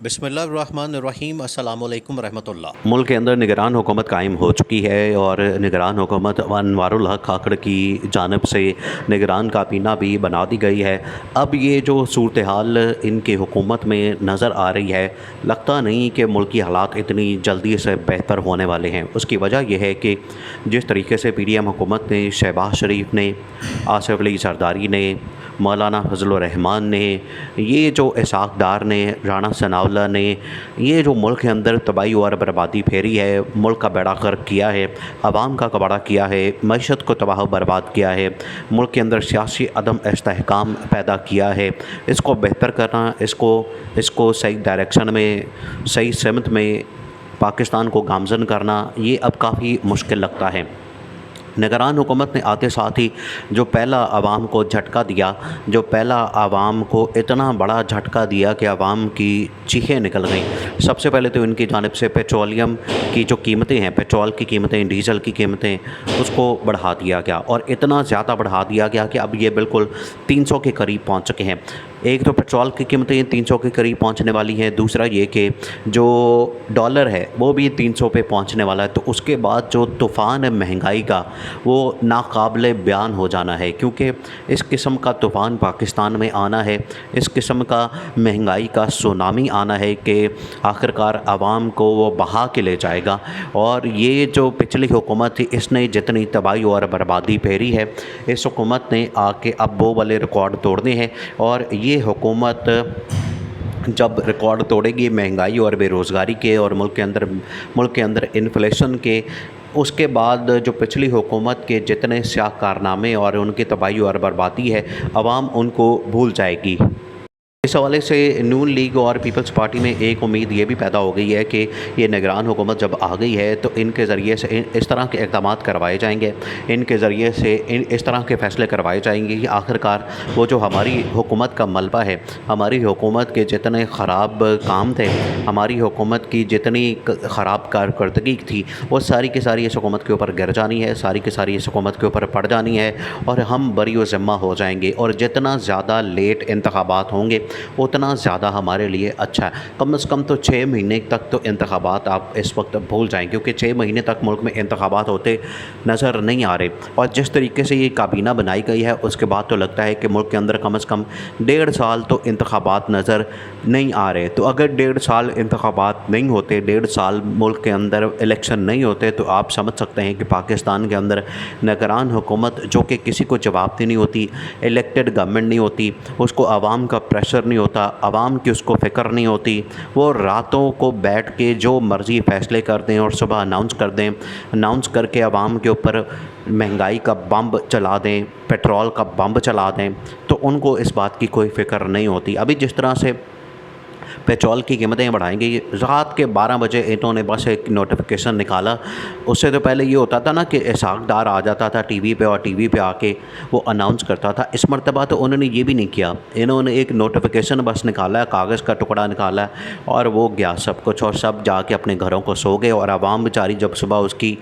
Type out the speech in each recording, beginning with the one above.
بسم اللہ الرحمن الرحیم السلام علیکم ورحمۃ اللہ۔ ملک کے اندر نگران حکومت قائم ہو چکی ہے اور نگران حکومت انوار الحق کھاکڑ کی جانب سے نگران کابینہ بھی بنا دی گئی ہے۔ اب یہ جو صورتحال ان کی حکومت میں نظر آ رہی ہے، لگتا نہیں کہ ملکی حالات اتنی جلدی سے بہتر ہونے والے ہیں۔ اس کی وجہ یہ ہے کہ جس طریقے سے پی ڈی ایم حکومت نے، شہباز شریف نے، آصف علی زرداری نے، مولانا فضل الرحمان نے، یہ جو اسحاق ڈار نے، رانا ثناء اللہ نے، یہ جو ملک کے اندر تباہی اور بربادی پھیری ہے، ملک کا بیڑا غرق کیا ہے، عوام کا کباڑہ کیا ہے، معیشت کو تباہ و برباد کیا ہے، ملک کے اندر سیاسی عدم استحکام پیدا کیا ہے، اس کو بہتر کرنا، اس کو صحیح ڈائریکشن میں، صحیح سمت میں پاکستان کو گامزن کرنا، یہ اب کافی مشکل لگتا ہے۔ نگران حکومت نے آتے ساتھ ہی جو پہلا عوام کو جھٹکا دیا، جو پہلا عوام کو اتنا بڑا جھٹکا دیا کہ عوام کی چیخیں نکل گئیں۔ سب سے پہلے تو ان کی جانب سے پیٹرولیم کی جو قیمتیں ہیں، پیٹرول کی قیمتیں، ڈیزل کی قیمتیں، اس کو بڑھا دیا گیا اور اتنا زیادہ بڑھا دیا گیا کہ اب یہ بالکل 300 کے قریب پہنچ چکے ہیں۔ ایک تو پیٹرول کی قیمتیں 300 کے قریب پہنچنے والی ہیں، دوسرا یہ کہ جو ڈالر ہے وہ بھی 300 پہ پہنچنے والا ہے۔ تو اس کے بعد جو طوفان ہے مہنگائی کا، وہ ناقابل بیان ہو جانا ہے، کیونکہ اس قسم کا طوفان پاکستان میں آنا ہے، اس قسم کا مہنگائی کا سونامی آنا ہے کہ آخرکار عوام کو وہ بہا کے لے جائے گا۔ اور یہ جو پچھلی حکومت تھی، اس نے جتنی تباہی اور بربادی پھیری ہے، اس حکومت نے آ کے اب وہ والے ریکارڈ توڑنے ہیں۔ اور یہ حکومت جب ریکارڈ توڑے گی مہنگائی اور بے روزگاری کے اور ملک کے اندر انفلیشن کے، اس کے بعد جو پچھلی حکومت کے جتنے سیاہ کارنامے اور ان کی تباہی اور بربادی ہے، عوام ان کو بھول جائے گی۔ اس حوالے سے نون لیگ اور پیپلز پارٹی میں ایک امید یہ بھی پیدا ہو گئی ہے کہ یہ نگران حکومت جب آ گئی ہے تو ان کے ذریعے سے اس طرح کے اقدامات کروائے جائیں گے، ان کے ذریعے سے اس طرح کے فیصلے کروائے جائیں گے کہ آخرکار وہ جو ہماری حکومت کا ملبہ ہے، ہماری حکومت کے جتنے خراب کام تھے، ہماری حکومت کی جتنی خراب کارکردگی تھی، وہ ساری کی ساری اس حکومت کے اوپر گر جانی ہے، ساری کی ساری اس حکومت کے اوپر پڑ جانی ہے اور ہم بری و ذمہ ہو جائیں گے۔ اور جتنا زیادہ لیٹ انتخابات ہوں گے اتنا زیادہ ہمارے لیے اچھا ہے۔ کم از کم تو 6 مہینے تک تو انتخابات آپ اس وقت بھول جائیں، کیونکہ 6 مہینے تک ملک میں انتخابات ہوتے نظر نہیں آ رہے۔ اور جس طریقے سے یہ کابینہ بنائی گئی ہے، اس کے بعد تو لگتا ہے کہ ملک کے اندر کم از کم 1.5 سال تو انتخابات نظر نہیں آ رہے۔ تو اگر 1.5 سال انتخابات نہیں ہوتے، 1.5 سال ملک کے اندر الیکشن نہیں ہوتے، تو آپ سمجھ سکتے ہیں کہ پاکستان کے اندر نگران حکومت جو کہ کسی کو جواب دہ نہیں ہوتی، الیکٹڈ گورنمنٹ نہیں ہوتی، اس کو عوام کا پریشر نہیں ہوتا، عوام کی اس کو فکر نہیں ہوتی، وہ راتوں کو بیٹھ کے جو مرضی فیصلے کر دیں اور صبح اناؤنس کر کے عوام کے اوپر مہنگائی کا بمب چلا دیں، پیٹرول کا بمب چلا دیں، تو ان کو اس بات کی کوئی فکر نہیں ہوتی۔ ابھی جس طرح سے پیٹرول کی قیمتیں بڑھائیں گے، رات کے 12 بجے انہوں نے بس ایک نوٹیفیکیشن نکالا۔ اس سے تو پہلے یہ ہوتا تھا نا کہ اسحاق ڈار آ جاتا تھا ٹی وی پہ اور ٹی وی پہ آ کے وہ اناؤنس کرتا تھا۔ اس مرتبہ تو انہوں نے یہ بھی نہیں کیا، انہوں نے ایک نوٹیفیکیشن بس نکالا ہے، کاغذ کا ٹکڑا نکالا ہے اور وہ گیا سب کچھ، اور سب جا کے اپنے گھروں کو سو گئے۔ اور عوام بیچاری جب صبح اس کی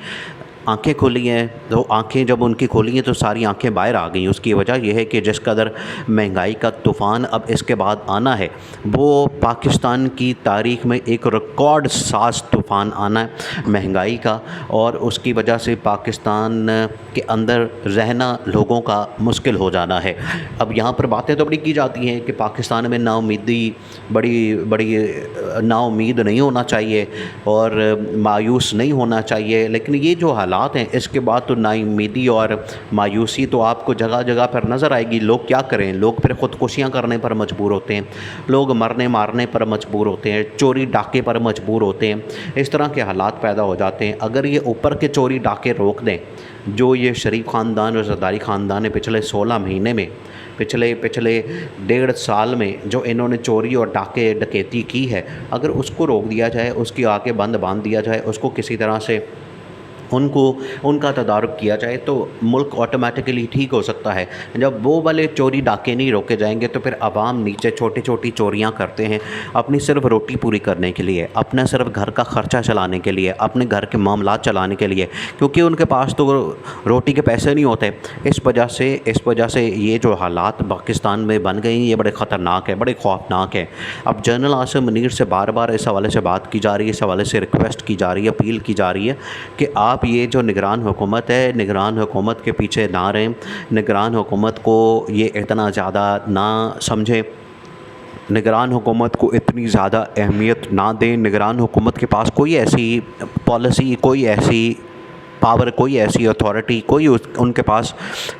آنکھیں کھلی ہیں، تو آنکھیں جب ان کی کھلی ہیں تو ساری آنکھیں باہر آ گئیں۔ اس کی وجہ یہ ہے کہ جس قدر مہنگائی کا طوفان اب اس کے بعد آنا ہے، وہ پاکستان کی تاریخ میں ایک ریکارڈ ساز طوفان آنا ہے مہنگائی کا، اور اس کی وجہ سے پاکستان کے اندر رہنا لوگوں کا مشکل ہو جانا ہے۔ اب یہاں پر باتیں تو بڑی کی جاتی ہیں کہ پاکستان میں نا امیدی بڑی نا امید نہیں ہونا چاہیے اور مایوس نہیں ہونا چاہیے، لیکن یہ جو حالات ہیں، اس کے بعد تو نا امیدی اور مایوسی تو آپ کو جگہ جگہ پر نظر آئے گی۔ لوگ کیا کریں؟ لوگ پھر خودکشیاں کرنے پر مجبور ہوتے ہیں، لوگ مرنے مارنے پر مجبور ہوتے ہیں، چوری ڈاکے پر مجبور ہوتے ہیں، اس طرح کے حالات پیدا ہو جاتے ہیں۔ اگر یہ اوپر کے چوری ڈاکے روک دیں، جو یہ شریف خاندان اور زرداری خاندان نے پچھلے 16 مہینے میں، پچھلے 1.5 سال میں جو انہوں نے چوری اور ڈکیتی کی ہے، اگر اس کو روک دیا جائے، اس کی آگے بند باندھ دیا جائے، اس کو کسی طرح سے ان کا تدارک کیا جائے تو ملک آٹومیٹکلی ٹھیک ہو سکتا ہے۔ جب وہ والے چوری ڈاکے نہیں روکے جائیں گے تو پھر عوام نیچے چھوٹی چھوٹی چوریاں کرتے ہیں اپنی صرف روٹی پوری کرنے کے لیے، اپنا صرف گھر کا خرچہ چلانے کے لیے، اپنے گھر کے معاملات چلانے کے لیے، کیونکہ ان کے پاس تو روٹی کے پیسے نہیں ہوتے۔ اس وجہ سے یہ جو حالات پاکستان میں بن گئی ہیں یہ بڑے خطرناک ہے، بڑے خوفناک ہے۔ اب جنرل عاصم منیر سے بار بار اس حوالے سے بات کی جا رہی ہے، اس حوالے سے ریکویسٹ کی جا رہی ہے، اپیل کی جا رہی ہے کہ آپ یہ جو نگران حکومت ہے، نگران حکومت کے پیچھے نہ رہیں، نگران حکومت کو یہ اتنا زیادہ نہ سمجھیں، نگران حکومت کو اتنی زیادہ اہمیت نہ دیں۔ نگران حکومت کے پاس کوئی ایسی پالیسی، کوئی ایسی پاور، کوئی ایسی اتھارٹی، کوئی ان کے پاس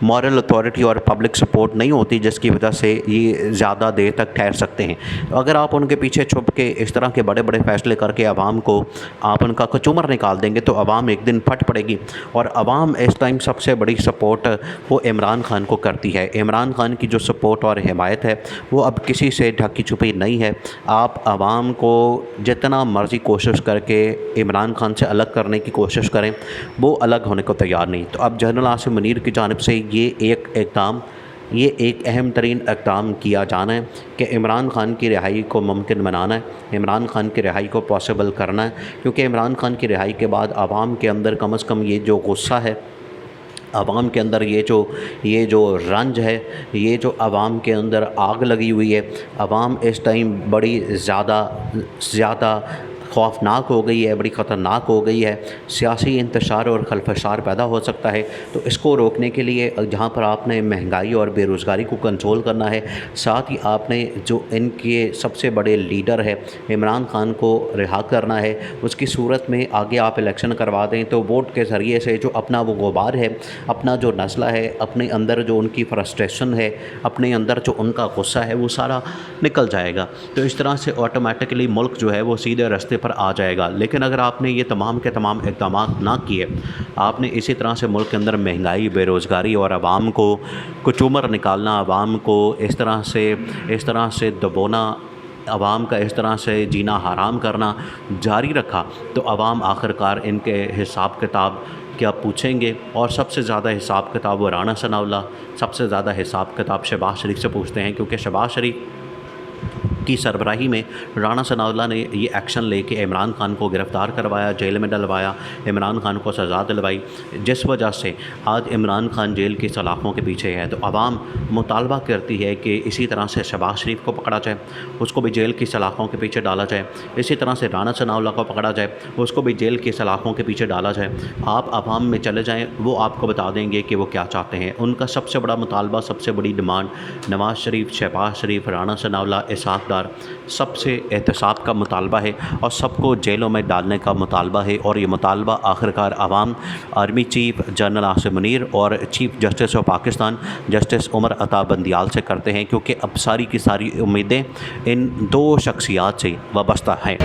مورل اتھارٹی اور پبلک سپورٹ نہیں ہوتی جس کی وجہ سے یہ زیادہ دیر تک ٹھہر سکتے ہیں۔ اگر آپ ان کے پیچھے چھپ کے اس طرح کے بڑے بڑے فیصلے کر کے عوام کو آپ ان کا کچومر نکال دیں گے تو عوام ایک دن پھٹ پڑے گی، اور عوام اس ٹائم سب سے بڑی سپورٹ وہ عمران خان کو کرتی ہے۔ عمران خان کی جو سپورٹ اور حمایت ہے وہ اب کسی سے ڈھکی چھپی نہیں ہے۔ آپ عوام کو جتنا مرضی کوشش کر کے عمران خان سے الگ کرنے کی کوشش کریں، وہ الگ ہونے کو تیار نہیں۔ تو اب جنرل عاصم منیر کی جانب سے یہ ایک اہم ترین اقدام کیا جانا ہے کہ عمران خان کی رہائی کو ممکن بنانا ہے، عمران خان کی رہائی کو پاسبل کرنا ہے، کیونکہ عمران خان کی رہائی کے بعد عوام کے اندر کم از کم یہ جو غصہ ہے، عوام کے اندر یہ جو رنج ہے، یہ جو عوام کے اندر آگ لگی ہوئی ہے، عوام اس ٹائم بڑی زیادہ خوفناک ہو گئی ہے، بڑی خطرناک ہو گئی ہے، سیاسی انتشار اور خلفشار پیدا ہو سکتا ہے۔ تو اس کو روکنے کے لیے جہاں پر آپ نے مہنگائی اور بے روزگاری کو کنٹرول کرنا ہے، ساتھ ہی آپ نے جو ان کے سب سے بڑے لیڈر ہے عمران خان کو رہا کرنا ہے۔ اس کی صورت میں آگے آپ الیکشن کروا دیں تو ووٹ کے ذریعے سے جو اپنا وہ غبار ہے، اپنا جو نزلہ ہے، اپنے اندر جو ان کی فرسٹریشن ہے، اپنے اندر جو ان کا غصہ ہے، وہ سارا نکل جائے گا۔ تو اس طرح سے آٹومیٹکلی ملک جو ہے وہ سیدھے راستے پر آ جائے گا۔ لیکن اگر آپ نے یہ تمام کے تمام اقدامات نہ کیے، آپ نے اسی طرح سے ملک کے اندر مہنگائی، بے روزگاری اور عوام کو کچومر نکالنا، عوام کو اس طرح سے دبونا، عوام کا اس طرح سے جینا حرام کرنا جاری رکھا، تو عوام آخرکار ان کے حساب کتاب کیا پوچھیں گے، اور سب سے زیادہ حساب کتاب وہ رانا ثناء اللہ، سب سے زیادہ حساب کتاب شہباز شریف سے پوچھتے ہیں، کیونکہ شہباز شریف کی سربراہی میں رانا ثناء اللہ نے یہ ایکشن لے کے عمران خان کو گرفتار کروایا، جیل میں ڈلوایا، عمران خان کو سزا دلوائی، جس وجہ سے آج عمران خان جیل کی سلاخوں کے پیچھے ہے۔ تو عوام مطالبہ کرتی ہے کہ اسی طرح سے شہباز شریف کو پکڑا جائے، اس کو بھی جیل کی سلاخوں کے پیچھے ڈالا جائے، اسی طرح سے رانا ثناء اللہ کو پکڑا جائے، اس کو بھی جیل کی سلاخوں کے پیچھے ڈالا جائے۔ آپ عوام میں چلے جائیں، وہ آپ کو بتا دیں گے کہ وہ کیا چاہتے ہیں۔ ان کا سب سے بڑا مطالبہ، سب سے بڑی ڈیمانڈ نواز شریف، شہباز شریف، رانا ثناء اللہ، اسحاق ڈار، سب سے احتساب کا مطالبہ ہے اور سب کو جیلوں میں ڈالنے کا مطالبہ ہے۔ اور یہ مطالبہ آخرکار عوام army chief general Asim Munir اور chief justice of Pakistan justice Umar Ata Bandial سے کرتے ہیں، کیونکہ اب ساری کی ساری امیدیں ان دو شخصیات سے وابستہ ہیں۔